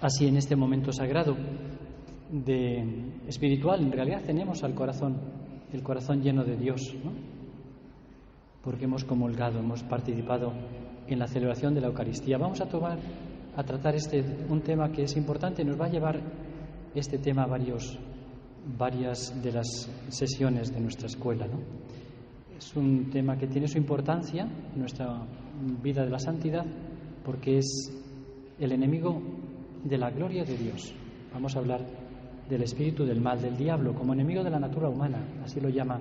Así, en este momento sagrado espiritual, en realidad tenemos el corazón lleno de Dios, ¿no? Porque hemos comulgado, hemos participado en la celebración de la Eucaristía. Vamos a tratar un tema que es importante. Nos va a llevar este tema varias de las sesiones de nuestra escuela, ¿no? Es un tema que tiene su importancia en nuestra vida de la santidad, porque es el enemigo de la gloria de Dios. Vamos a hablar del espíritu del mal, del diablo, como enemigo de la natura humana, así lo llama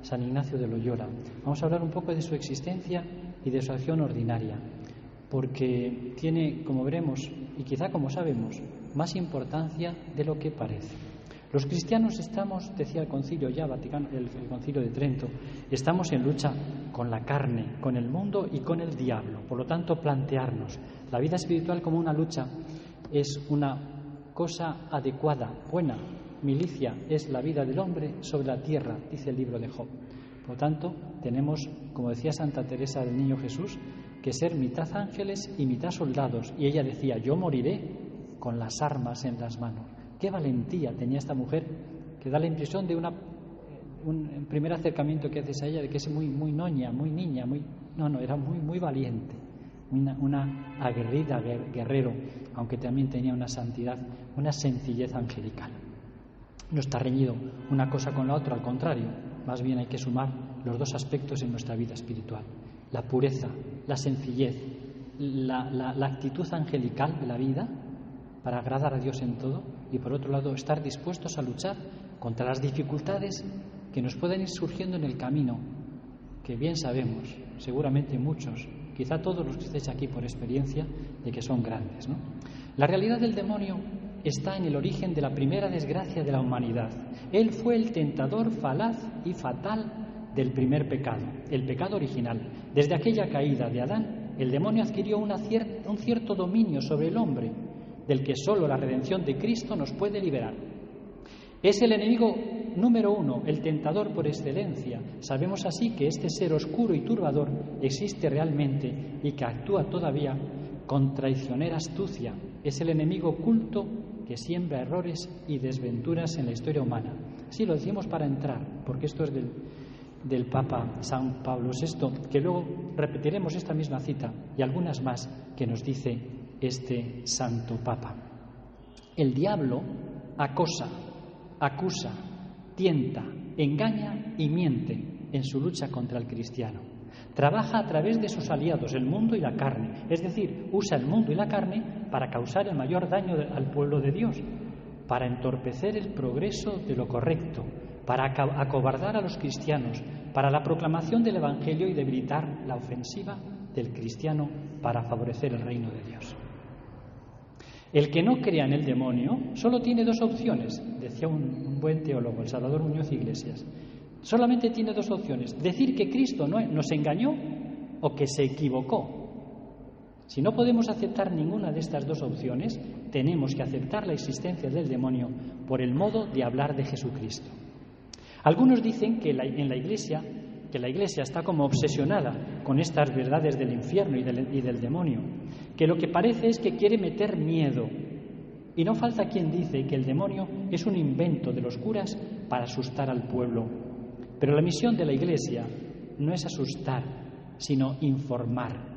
San Ignacio de Loyola. Vamos a hablar un poco de su existencia y de su acción ordinaria, porque tiene, como veremos, y quizá como sabemos, más importancia de lo que parece. Los cristianos estamos, decía el Concilio Vaticano, el Concilio de Trento, estamos en lucha con la carne, con el mundo y con el diablo. Por lo tanto, plantearnos la vida espiritual como una lucha es una cosa adecuada, buena. Milicia es la vida del hombre sobre la tierra, dice el libro de Job. Por lo tanto, tenemos, como decía Santa Teresa del Niño Jesús, que ser mitad ángeles y mitad soldados. Y ella decía, yo moriré con las armas en las manos. Qué valentía tenía esta mujer, que da la impresión de un primer acercamiento que haces a ella, de que es muy noña, muy niña, era muy valiente, una aguerrida guerrero, aunque también tenía una santidad, una sencillez angelical. No está reñido una cosa con la otra, al contrario, más bien hay que sumar los dos aspectos en nuestra vida espiritual: la pureza, la sencillez, la actitud angelical de la vida para agradar a Dios en todo, y por otro lado estar dispuestos a luchar contra las dificultades que nos pueden ir surgiendo en el camino, que bien sabemos, seguramente muchos, quizá todos los que estéis aquí por experiencia, de que son grandes, ¿no? La realidad del demonio está en el origen de la primera desgracia de la humanidad. Él fue el tentador falaz y fatal del primer pecado, el pecado original. Desde aquella caída de Adán, el demonio adquirió un cierto dominio sobre el hombre, del que solo la redención de Cristo nos puede liberar. Es el enemigo número uno, el tentador por excelencia. Sabemos así que este ser oscuro y turbador existe realmente y que actúa todavía con traicionera astucia. Es el enemigo oculto que siembra errores y desventuras en la historia humana. Sí, lo decimos para entrar, porque esto es del Papa San Pablo VI, que luego repetiremos esta misma cita y algunas más que nos dice este santo Papa. El diablo acosa, acusa, tienta, engaña y miente en su lucha contra el cristiano. Trabaja a través de sus aliados, el mundo y la carne, es decir, usa el mundo y la carne para causar el mayor daño al pueblo de Dios, para entorpecer el progreso de lo correcto, para acobardar a los cristianos, para la proclamación del Evangelio y debilitar la ofensiva del cristiano para favorecer el reino de Dios. El que no crea en el demonio solo tiene dos opciones, decía un buen teólogo, el Salvador Muñoz Iglesias. Solamente tiene dos opciones: decir que Cristo nos engañó o que se equivocó. Si no podemos aceptar ninguna de estas dos opciones, tenemos que aceptar la existencia del demonio por el modo de hablar de Jesucristo. Algunos dicen que la Iglesia está como obsesionada con estas verdades del infierno y del demonio, que lo que parece es que quiere meter miedo. Y no falta quien dice que el demonio es un invento de los curas para asustar al pueblo. Pero la misión de la Iglesia no es asustar, sino informar.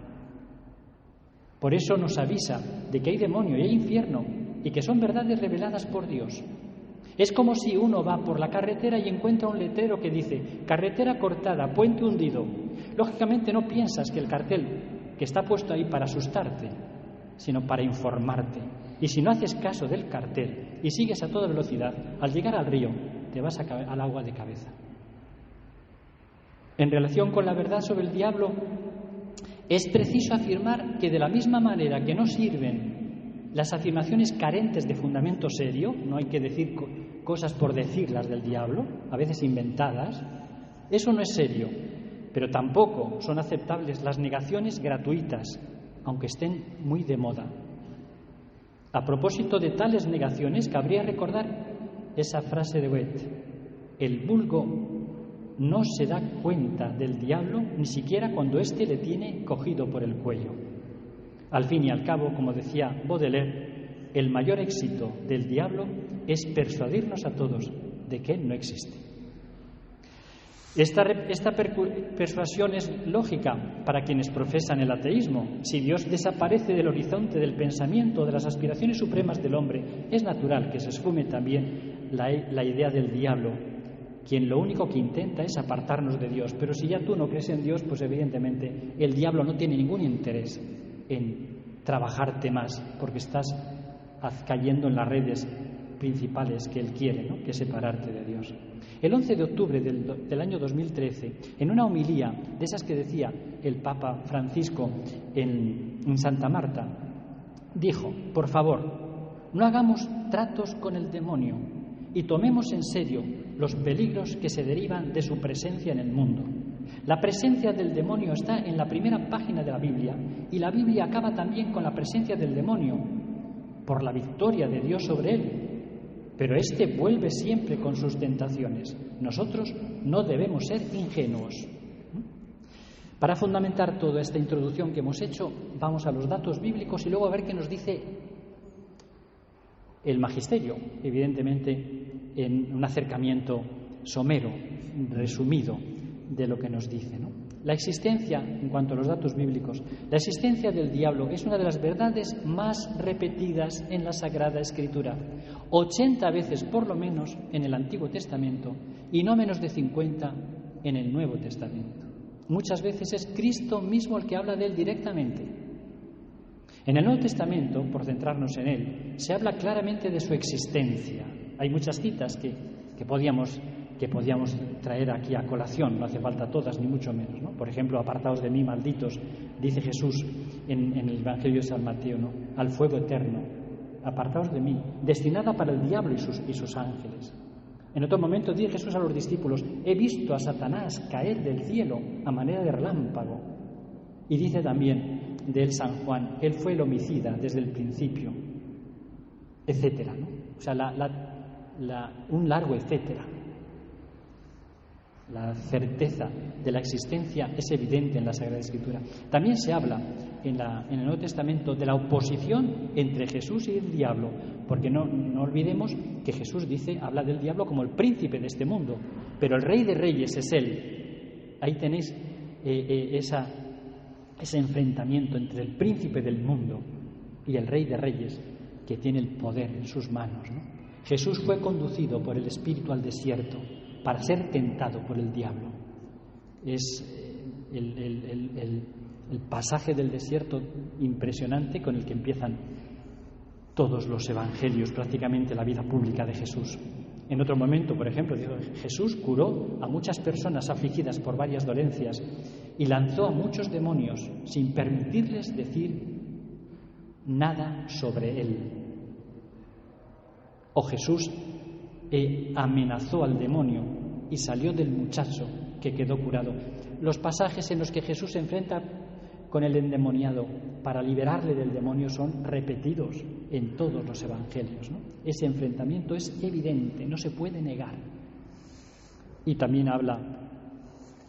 Por eso nos avisa de que hay demonio y hay infierno y que son verdades reveladas por Dios. Es como si uno va por la carretera y encuentra un letrero que dice carretera cortada, puente hundido. Lógicamente no piensas que el cartel que está puesto ahí para asustarte, sino para informarte. Y si no haces caso del cartel y sigues a toda velocidad, al llegar al río te vas al agua de cabeza. En relación con la verdad sobre el diablo, es preciso afirmar que de la misma manera que no sirven las afirmaciones carentes de fundamento serio, no hay que decir cosas por decirlas del diablo, a veces inventadas, eso no es serio, pero tampoco son aceptables las negaciones gratuitas, aunque estén muy de moda. A propósito de tales negaciones, cabría recordar esa frase de Goethe: el vulgo no se da cuenta del diablo ni siquiera cuando éste le tiene cogido por el cuello. Al fin y al cabo, como decía Baudelaire, el mayor éxito del diablo es persuadirnos a todos de que él no existe. Esta persuasión es lógica para quienes profesan el ateísmo. Si Dios desaparece del horizonte del pensamiento, de las aspiraciones supremas del hombre, es natural que se esfume también la idea del diablo, quien lo único que intenta es apartarnos de Dios. Pero si ya tú no crees en Dios, pues evidentemente el diablo no tiene ningún interés en trabajarte más, porque estás cayendo en las redes principales que él quiere, ¿no? Que es separarte de Dios. El 11 de octubre del año 2013, en una homilía de esas que decía el Papa Francisco en Santa Marta, dijo: por favor, no hagamos tratos con el demonio y tomemos en serio los peligros que se derivan de su presencia en el mundo. La presencia del demonio está en la primera página de la Biblia, y la Biblia acaba también con la presencia del demonio, por la victoria de Dios sobre él. Pero éste vuelve siempre con sus tentaciones. Nosotros no debemos ser ingenuos. Para fundamentar toda esta introducción que hemos hecho, vamos a los datos bíblicos y luego a ver qué nos dice el magisterio, evidentemente en un acercamiento somero, resumido de lo que nos dice, ¿no? La existencia, en cuanto a los datos bíblicos, la existencia del diablo es una de las verdades más repetidas en la Sagrada Escritura, 80 veces por lo menos en el Antiguo Testamento y no menos de 50 en el Nuevo Testamento. Muchas veces es Cristo mismo el que habla de él directamente. En el Nuevo Testamento, por centrarnos en él, se habla claramente de su existencia. Hay muchas citas que podíamos traer aquí a colación, no hace falta todas, ni mucho menos, ¿no? Por ejemplo, apartaos de mí, malditos, dice Jesús en el Evangelio de San Mateo, ¿no? Al fuego eterno, apartaos de mí, destinada para el diablo y sus ángeles. En otro momento dice Jesús a los discípulos: he visto a Satanás caer del cielo a manera de relámpago. Y dice también de él San Juan: él fue el homicida desde el principio, etcétera, ¿no? O sea, un largo etcétera. La certeza de la existencia es evidente en la Sagrada Escritura. También se habla en el Nuevo Testamento de la oposición entre Jesús y el diablo, porque no olvidemos que Jesús habla del diablo como el príncipe de este mundo, pero el Rey de Reyes es él. Ahí tenéis ese enfrentamiento entre el príncipe del mundo y el Rey de Reyes, que tiene el poder en sus manos, ¿no? Jesús fue conducido por el Espíritu al desierto para ser tentado por el diablo. Es el pasaje del desierto impresionante con el que empiezan todos los evangelios, prácticamente la vida pública de Jesús. En otro momento, por ejemplo, Jesús curó a muchas personas afligidas por varias dolencias y lanzó a muchos demonios sin permitirles decir nada sobre él. O Jesús amenazó al demonio y salió del muchacho, que quedó curado. Los pasajes en los que Jesús se enfrenta con el endemoniado para liberarle del demonio son repetidos en todos los evangelios, ¿no? Ese enfrentamiento es evidente, no se puede negar. Y también habla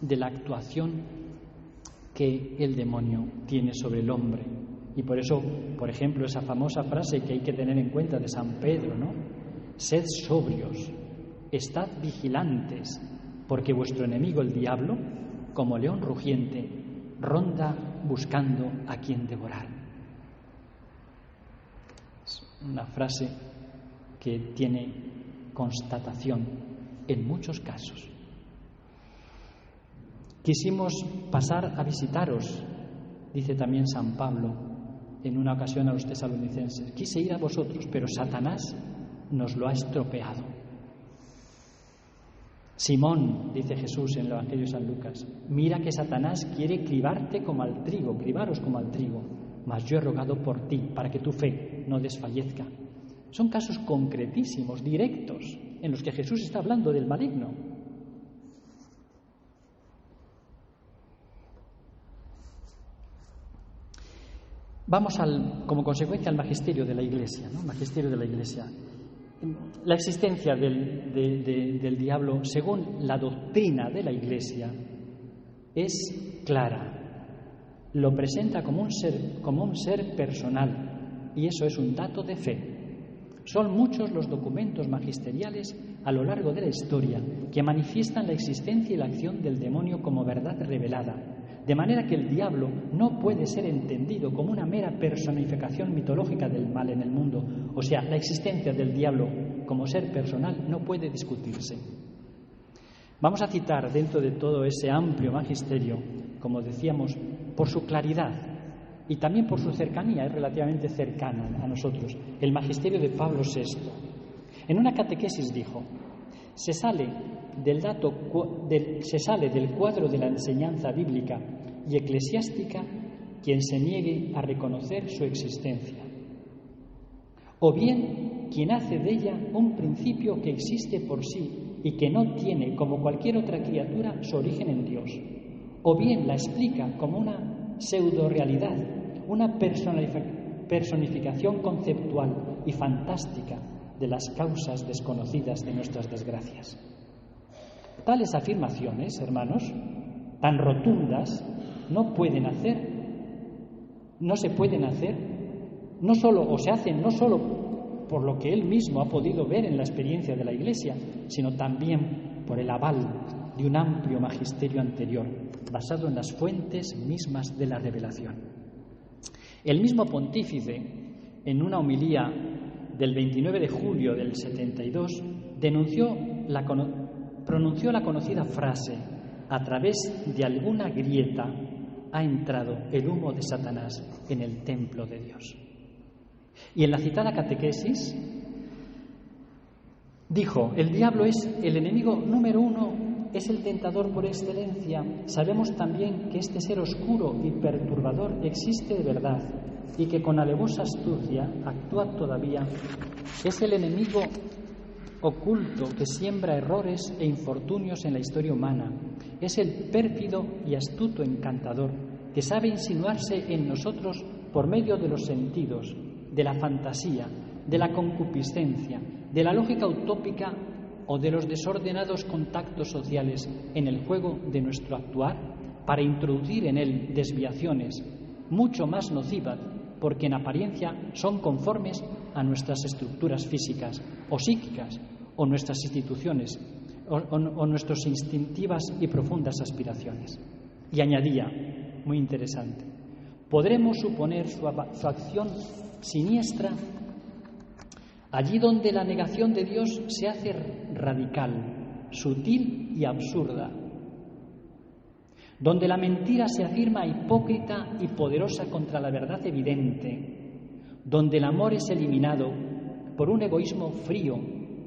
de la actuación que el demonio tiene sobre el hombre. Y por eso, por ejemplo, esa famosa frase que hay que tener en cuenta de San Pedro, ¿no? Sed sobrios, estad vigilantes, porque vuestro enemigo el diablo, como león rugiente, ronda buscando a quien devorar. Es una frase que tiene constatación en muchos casos. Quisimos pasar a visitaros, dice también San Pablo en una ocasión a los tesalonicenses. Quise ir a vosotros, pero Satanás nos lo ha estropeado. Simón, dice Jesús en el Evangelio de San Lucas, mira que Satanás quiere cribaros como al trigo, mas yo he rogado por ti, para que tu fe no desfallezca. Son casos concretísimos, directos, en los que Jesús está hablando del maligno. Vamos como consecuencia al magisterio de la Iglesia, ¿no? Magisterio de la Iglesia. La existencia del diablo, según la doctrina de la Iglesia, es clara. lo presenta como un ser personal, y eso es un dato de fe. Son muchos los documentos magisteriales a lo largo de la historia que manifiestan la existencia y la acción del demonio como verdad revelada, de manera que el diablo no puede ser entendido como una mera personificación mitológica del mal en el mundo. O sea, la existencia del diablo como ser personal no puede discutirse. Vamos a citar dentro de todo ese amplio magisterio, como decíamos, por su claridad y también por su cercanía, es relativamente cercana a nosotros, el magisterio de Pablo VI. En una catequesis dijo: se sale del cuadro de la enseñanza bíblica y eclesiástica quien se niegue a reconocer su existencia, o bien quien hace de ella un principio que existe por sí y que no tiene, como cualquier otra criatura, su origen en Dios, o bien la explica como una pseudo-realidad, una personificación conceptual y fantástica de las causas desconocidas de nuestras desgracias. Tales afirmaciones, hermanos, tan rotundas, no se pueden hacer, no solo por lo que él mismo ha podido ver en la experiencia de la Iglesia, sino también por el aval de un amplio magisterio anterior, basado en las fuentes mismas de la revelación. El mismo pontífice, en una homilía del 29 de julio del 72, pronunció la conocida frase: a través de alguna grieta ha entrado el humo de Satanás en el templo de Dios. Y en la citada catequesis dijo: el diablo es el enemigo número uno, es el tentador por excelencia. Sabemos también que este ser oscuro y perturbador existe de verdad y que con alevosa astucia actúa todavía. Es el enemigo oculto que siembra errores e infortunios en la historia humana. Es el pérfido y astuto encantador que sabe insinuarse en nosotros por medio de los sentidos, de la fantasía, de la concupiscencia, de la lógica utópica o de los desordenados contactos sociales en el juego de nuestro actuar, para introducir en él desviaciones mucho más nocivas, porque en apariencia son conformes a nuestras estructuras físicas o psíquicas, o nuestras instituciones, o nuestras instintivas y profundas aspiraciones. Y añadía, muy interesante: podremos suponer su acción siniestra allí donde la negación de Dios se hace radical, sutil y absurda, donde la mentira se afirma hipócrita y poderosa contra la verdad evidente, donde el amor es eliminado por un egoísmo frío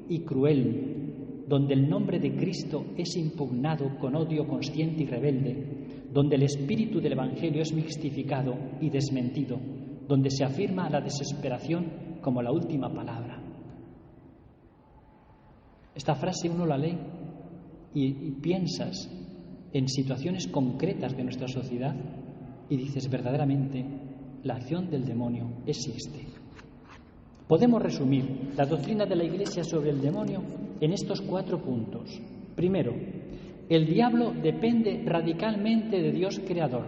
y cruel, donde el nombre de Cristo es impugnado con odio consciente y rebelde, donde el espíritu del Evangelio es mixtificado y desmentido, donde se afirma la desesperación como la última palabra. Esta frase uno la lee y piensas en situaciones concretas de nuestra sociedad y dices: verdaderamente la acción del demonio existe. Podemos resumir la doctrina de la Iglesia sobre el demonio en estos 4 puntos. Primero, el diablo depende radicalmente de Dios creador.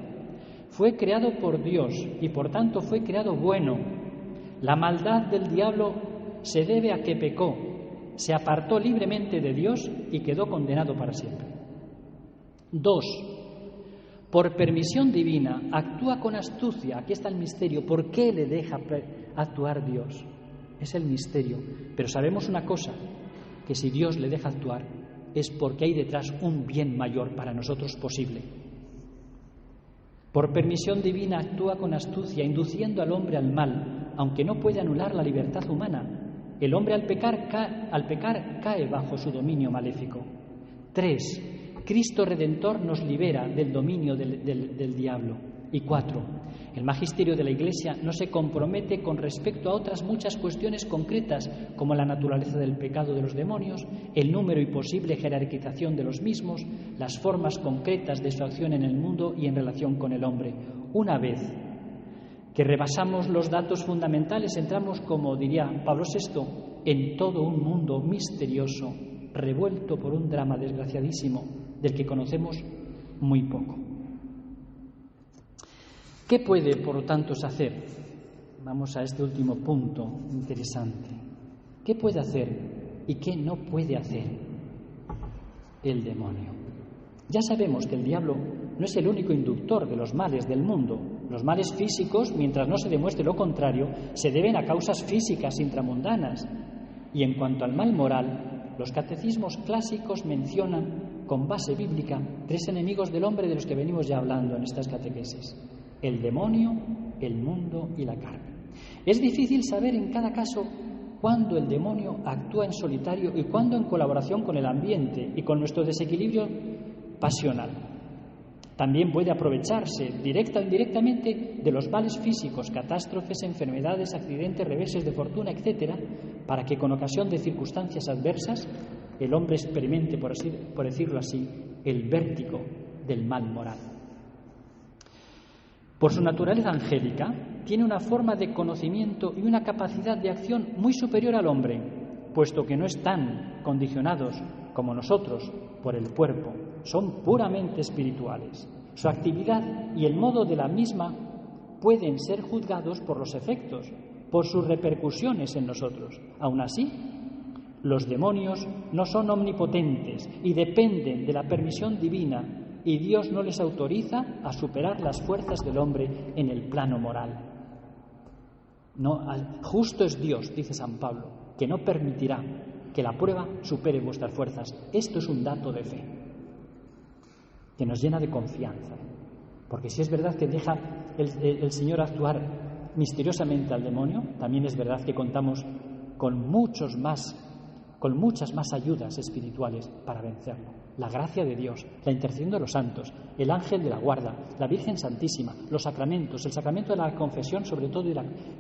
Fue creado por Dios y por tanto fue creado bueno. La maldad del diablo se debe a que pecó, se apartó libremente de Dios y quedó condenado para siempre. 2. Por permisión divina actúa con astucia. Aquí está el misterio. ¿Por qué le deja actuar Dios? Es el misterio. Pero sabemos una cosa, que si Dios le deja actuar es porque hay detrás un bien mayor para nosotros posible. Por permisión divina actúa con astucia, induciendo al hombre al mal, aunque no puede anular la libertad humana. El hombre al pecar cae bajo su dominio maléfico. 3. Cristo Redentor nos libera del dominio del diablo. Y 4. El magisterio de la Iglesia no se compromete con respecto a otras muchas cuestiones concretas, como la naturaleza del pecado de los demonios, el número y posible jerarquización de los mismos, las formas concretas de su acción en el mundo y en relación con el hombre. Una vez que rebasamos los datos fundamentales, entramos, como diría Pablo VI, en todo un mundo misterioso, revuelto por un drama desgraciadísimo, del que conocemos muy poco. ¿Qué puede, por lo tanto, hacer? Vamos a este último punto interesante. ¿Qué puede hacer y qué no puede hacer el demonio? Ya sabemos que el diablo no es el único inductor de los males del mundo. Los males físicos, mientras no se demuestre lo contrario, se deben a causas físicas intramundanas. Y en cuanto al mal moral, los catecismos clásicos mencionan, con base bíblica, 3 enemigos del hombre de los que venimos ya hablando en estas catequesis: el demonio, el mundo y la carne. Es difícil saber en cada caso cuándo el demonio actúa en solitario y cuándo en colaboración con el ambiente y con nuestro desequilibrio pasional. También puede aprovecharse directa o indirectamente de los males físicos, catástrofes, enfermedades, accidentes, reveses de fortuna, etcétera, para que con ocasión de circunstancias adversas el hombre experimente, por decirlo así, el vértigo del mal moral. Por su naturaleza angélica, tiene una forma de conocimiento y una capacidad de acción muy superior al hombre, puesto que no están condicionados como nosotros por el cuerpo, son puramente espirituales. Su actividad y el modo de la misma pueden ser juzgados por los efectos, por sus repercusiones en nosotros. Aún así, los demonios no son omnipotentes y dependen de la permisión divina, y Dios no les autoriza a superar las fuerzas del hombre en el plano moral. No, justo es Dios, dice San Pablo, que no permitirá que la prueba supere vuestras fuerzas. Esto es un dato de fe que nos llena de confianza, porque si es verdad que deja el Señor actuar misteriosamente al demonio, también es verdad que contamos con muchas más ayudas espirituales para vencerlo. La gracia de Dios, la intercesión de los santos, el ángel de la guarda, la Virgen Santísima, los sacramentos, el sacramento de la confesión sobre todo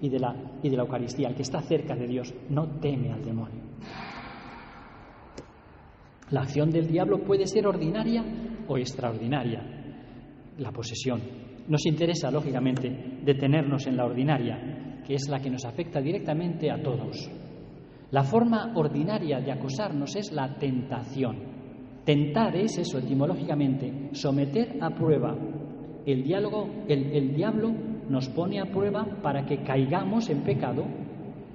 y de la Eucaristía. El que está cerca de Dios no teme al demonio. La acción del diablo puede ser ordinaria o extraordinaria. La posesión. Nos interesa, lógicamente, detenernos en la ordinaria, que es la que nos afecta directamente a todos. La forma ordinaria de acosarnos es la tentación. Tentar es eso, etimológicamente, someter a prueba. El diablo nos pone a prueba para que caigamos en pecado.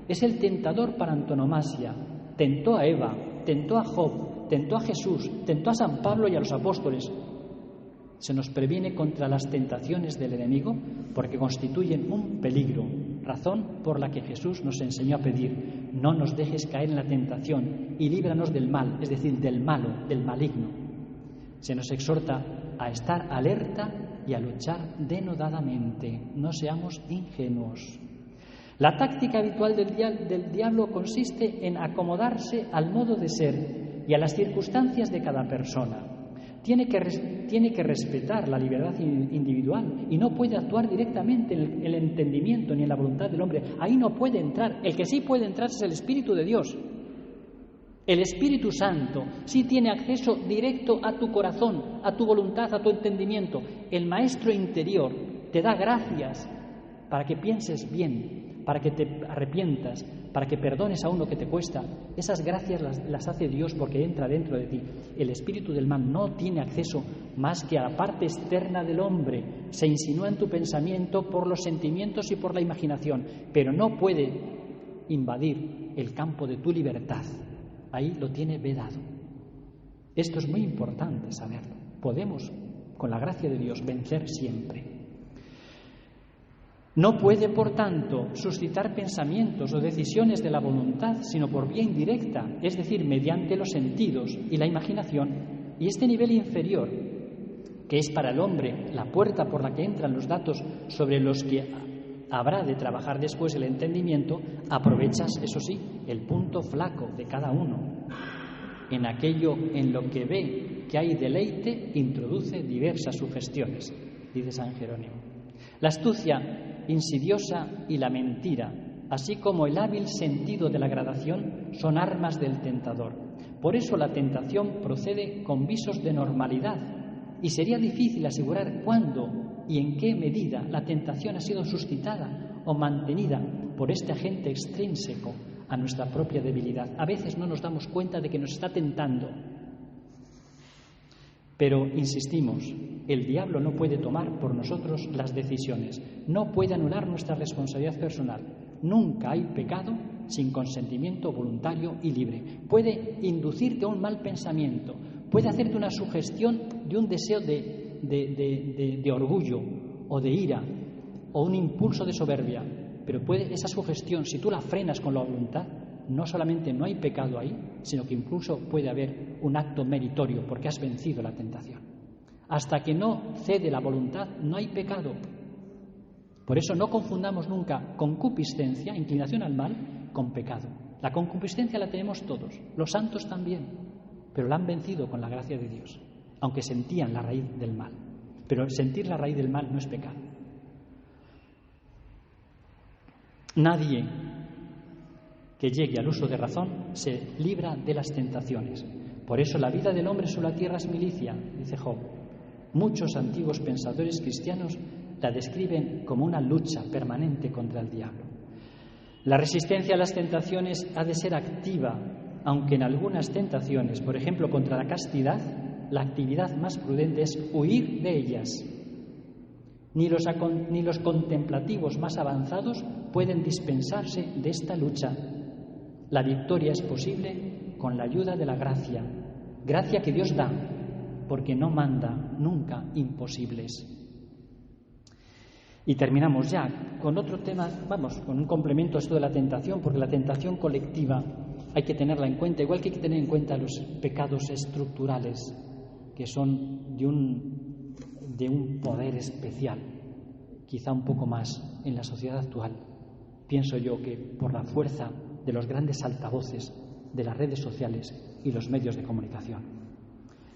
Es el tentador para antonomasia. Tentó a Eva, tentó a Job, tentó a Jesús, tentó a San Pablo y a los apóstoles. Se nos previene contra las tentaciones del enemigo porque constituyen un peligro, razón por la que Jesús nos enseñó a pedir: no nos dejes caer en la tentación y líbranos del mal, es decir, del malo, del maligno. Se nos exhorta a estar alerta y a luchar denodadamente, no seamos ingenuos. La táctica habitual del diablo consiste en acomodarse al modo de ser y a las circunstancias de cada persona. Tiene que respetar la libertad individual y no puede actuar directamente en el entendimiento ni en la voluntad del hombre. Ahí no puede entrar. El que sí puede entrar es el Espíritu de Dios. El Espíritu Santo sí tiene acceso directo a tu corazón, a tu voluntad, a tu entendimiento. El Maestro interior te da gracias para que pienses bien, para que te arrepientas, para que perdones aún lo que te cuesta. Esas gracias las hace Dios porque entra dentro de ti. El espíritu del mal no tiene acceso más que a la parte externa del hombre. Se insinúa en tu pensamiento por los sentimientos y por la imaginación, pero no puede invadir el campo de tu libertad. Ahí lo tiene vedado. Esto es muy importante saberlo. Podemos, con la gracia de Dios, vencer siempre. No puede, por tanto, suscitar pensamientos o decisiones de la voluntad, sino por vía indirecta, es decir, mediante los sentidos y la imaginación. Y este nivel inferior, que es para el hombre la puerta por la que entran los datos sobre los que habrá de trabajar después el entendimiento, aprovechas, eso sí, el punto flaco de cada uno. En aquello en lo que ve que hay deleite, introduce diversas sugestiones, dice San Jerónimo. La astucia insidiosa y la mentira, así como el hábil sentido de la gradación, son armas del tentador. Por eso la tentación procede con visos de normalidad y sería difícil asegurar cuándo y en qué medida la tentación ha sido suscitada o mantenida por este agente extrínseco a nuestra propia debilidad. A veces no nos damos cuenta de que nos está tentando. Pero insistimos, el diablo no puede tomar por nosotros las decisiones, no puede anular nuestra responsabilidad personal. Nunca hay pecado sin consentimiento voluntario y libre. Puede inducirte a un mal pensamiento, puede hacerte una sugestión de un deseo de orgullo o de ira o un impulso de soberbia, pero esa sugestión, si tú la frenas con la voluntad, no solamente no hay pecado ahí, sino que incluso puede haber un acto meritorio porque has vencido la tentación. Hasta que no cede la voluntad, no hay pecado. Por eso no confundamos nunca concupiscencia, inclinación al mal, con pecado. La concupiscencia la tenemos todos, los santos también, pero la han vencido con la gracia de Dios, aunque sentían la raíz del mal. Pero sentir la raíz del mal no es pecado. Nadie que llegue al uso de razón se libra de las tentaciones. Por eso la vida del hombre sobre la tierra es milicia, dice Job. Muchos antiguos pensadores cristianos la describen como una lucha permanente contra el diablo. La resistencia a las tentaciones ha de ser activa, aunque en algunas tentaciones, por ejemplo contra la castidad, la actividad más prudente es huir de ellas. Ni los contemplativos más avanzados pueden dispensarse de esta lucha. La victoria es posible con la ayuda de la gracia, gracia que Dios da, porque no manda nunca imposibles. Y terminamos ya con otro tema, con un complemento a esto de la tentación, porque la tentación colectiva hay que tenerla en cuenta, igual que hay que tener en cuenta los pecados estructurales, que son de un poder especial, quizá un poco más en la sociedad actual. Pienso yo que por la fuerza de los grandes altavoces de las redes sociales y los medios de comunicación.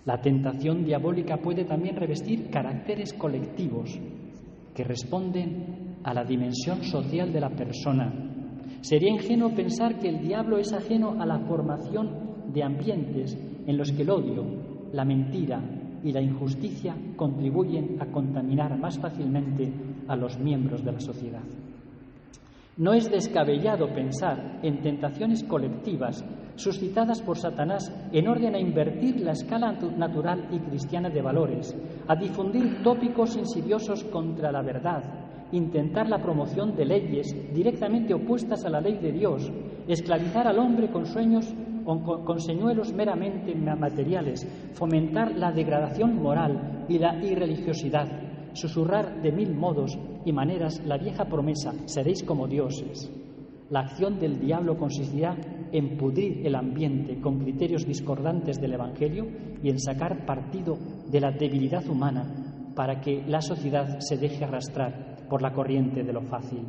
La tentación diabólica puede también revestir caracteres colectivos que responden a la dimensión social de la persona. Sería ingenuo pensar que el diablo es ajeno a la formación de ambientes en los que el odio, la mentira y la injusticia contribuyen a contaminar más fácilmente a los miembros de la sociedad. No es descabellado pensar en tentaciones colectivas suscitadas por Satanás en orden a invertir la escala natural y cristiana de valores, a difundir tópicos insidiosos contra la verdad, intentar la promoción de leyes directamente opuestas a la ley de Dios, esclavizar al hombre con sueños o con señuelos meramente materiales, fomentar la degradación moral y la irreligiosidad, susurrar de mil modos y maneras la vieja promesa, seréis como dioses. La acción del diablo consistirá en pudrir el ambiente con criterios discordantes del Evangelio y en sacar partido de la debilidad humana para que la sociedad se deje arrastrar por la corriente de lo fácil.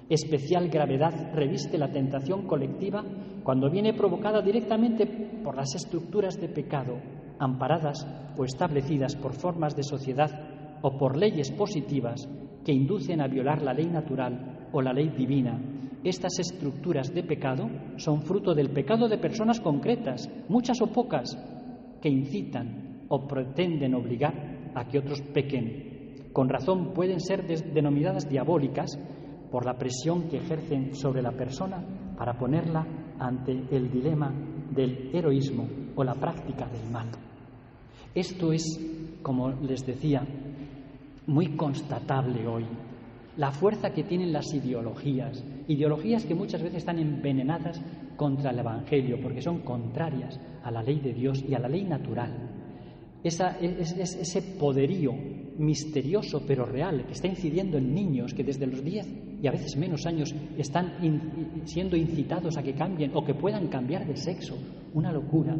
Especial gravedad reviste la tentación colectiva cuando viene provocada directamente por las estructuras de pecado, amparadas o establecidas por formas de sociedad o por leyes positivas que inducen a violar la ley natural o la ley divina. Estas estructuras de pecado son fruto del pecado de personas concretas, muchas o pocas, que incitan o pretenden obligar a que otros pequen. Con razón pueden ser denominadas diabólicas por la presión que ejercen sobre la persona para ponerla ante el dilema del heroísmo o la práctica del mal. Esto es, como les decía, muy constatable hoy. La fuerza que tienen las ideologías que muchas veces están envenenadas contra el Evangelio, porque son contrarias a la ley de Dios y a la ley natural. Ese poderío misterioso pero real que está incidiendo en niños que desde los 10 y a veces menos años están siendo incitados a que cambien o que puedan cambiar de sexo, una locura.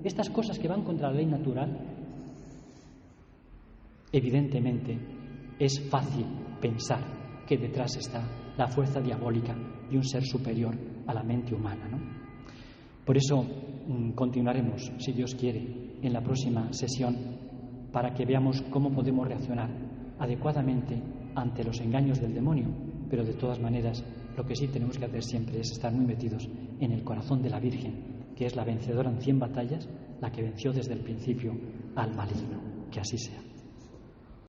Estas cosas que van contra la ley natural, evidentemente es fácil pensar que detrás está la fuerza diabólica de un ser superior a la mente humana, ¿no? Por eso continuaremos, si Dios quiere, en la próxima sesión para que veamos cómo podemos reaccionar adecuadamente ante los engaños del demonio, pero de todas maneras lo que sí tenemos que hacer siempre es estar muy metidos en el corazón de la Virgen, que es la vencedora en 100 batallas, la que venció desde el principio al maligno. Que así sea.